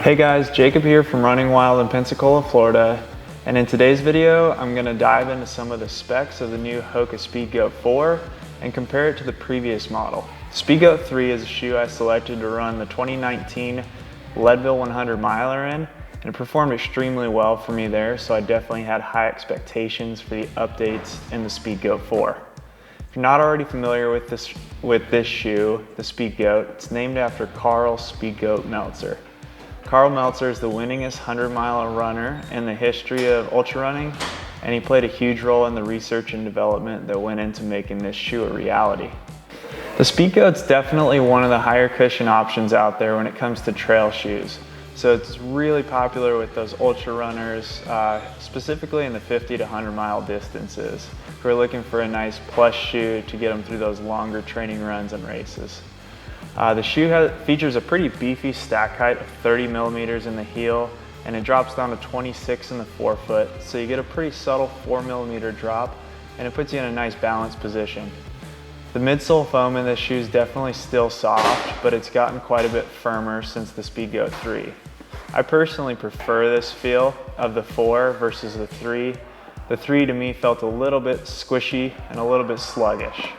Hey guys, Jacob here from Running Wild in Pensacola, Florida. And in today's video, I'm going to dive into some of the specs of the new Hoka Speedgoat 4 and compare it to the previous model. Speedgoat 3 is a shoe I selected to run the 2019 Leadville 100 miler in, and it performed extremely well for me there, so I definitely had high expectations for the updates in the Speedgoat 4. If you're not already familiar with this shoe, the Speedgoat, it's named after Carl Speedgoat Meltzer. Carl Meltzer is the winningest 100-mile runner in the history of ultra running, and he played a huge role in the research and development that went into making this shoe a reality. The Speedgoat's definitely one of the higher cushion options out there when it comes to trail shoes. So it's really popular with those ultra runners, specifically in the 50 to 100 mile distances, who are looking for a nice plush shoe to get them through those longer training runs and races. The shoe features a pretty beefy stack height of 30 millimeters in the heel, and it drops down to 26 in the forefoot, so you get a pretty subtle 4 millimeter drop, and it puts you in a nice balanced position. The midsole foam in this shoe is definitely still soft, but it's gotten quite a bit firmer since the Speedgoat 3. I personally prefer this feel of the 4 versus the 3. The 3 to me felt a little bit squishy and a little bit sluggish.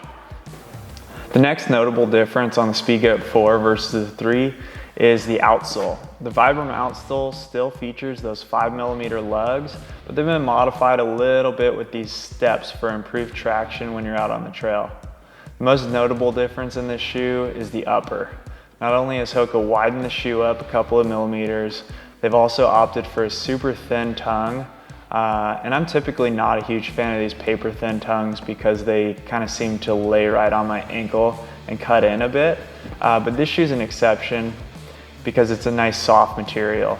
The next notable difference on the Speedgoat 4 versus the 3 is the outsole. The Vibram outsole still features those 5 millimeter lugs, but they've been modified a little bit with these steps for improved traction when you're out on the trail. The most notable difference in this shoe is the upper. Not only has Hoka widened the shoe up a couple of millimeters, they've also opted for a super thin tongue. And I'm typically not a huge fan of these paper thin tongues because they kind of seem to lay right on my ankle and cut in a bit. But this shoe's an exception because it's a nice soft material.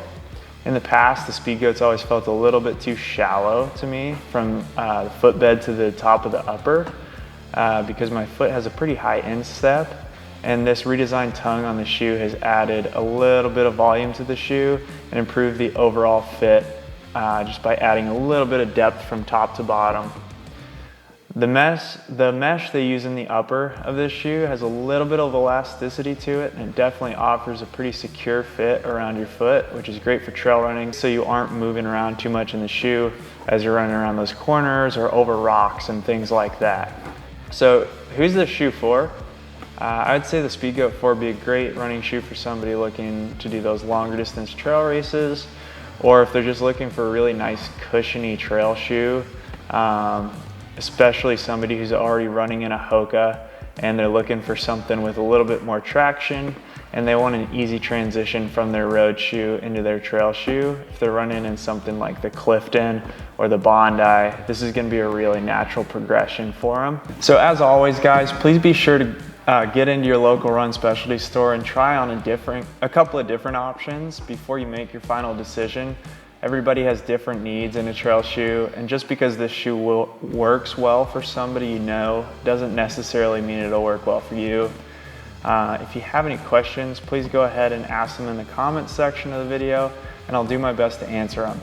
In the past, the Speedgoat's always felt a little bit too shallow to me from the footbed to the top of the upper because my foot has a pretty high instep. And this redesigned tongue on the shoe has added a little bit of volume to the shoe and improved the overall fit just by adding a little bit of depth from top to bottom. The mesh they use in the upper of this shoe has a little bit of elasticity to it, and it definitely offers a pretty secure fit around your foot, which is great for trail running, so you aren't moving around too much in the shoe as you're running around those corners or over rocks and things like that. So who's this shoe for? I'd say the Speedgoat 4 would be a great running shoe for somebody looking to do those longer distance trail races, or if they're just looking for a really nice cushiony trail shoe, especially somebody who's already running in a Hoka and they're looking for something with a little bit more traction and they want an easy transition from their road shoe into their trail shoe. If they're running in something like the Clifton or the Bondi, this is going to be a really natural progression for them. So as always guys, please be sure to get into your local run specialty store and try on a couple of different options before you make your final decision. Everybody has different needs in a trail shoe, and just because this shoe works well for somebody you know doesn't necessarily mean it'll work well for you. If you have any questions, please go ahead and ask them in the comments section of the video, and I'll do my best to answer them.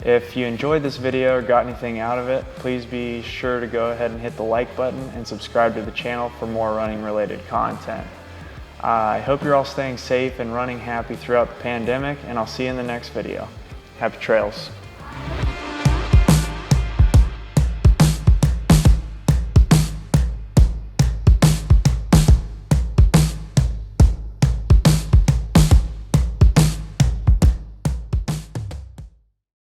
If you enjoyed this video or got anything out of it, please be sure to go ahead and hit the like button and subscribe to the channel for more running related content. I hope you're all staying safe and running happy throughout the pandemic, and I'll see you in the next video. Happy trails.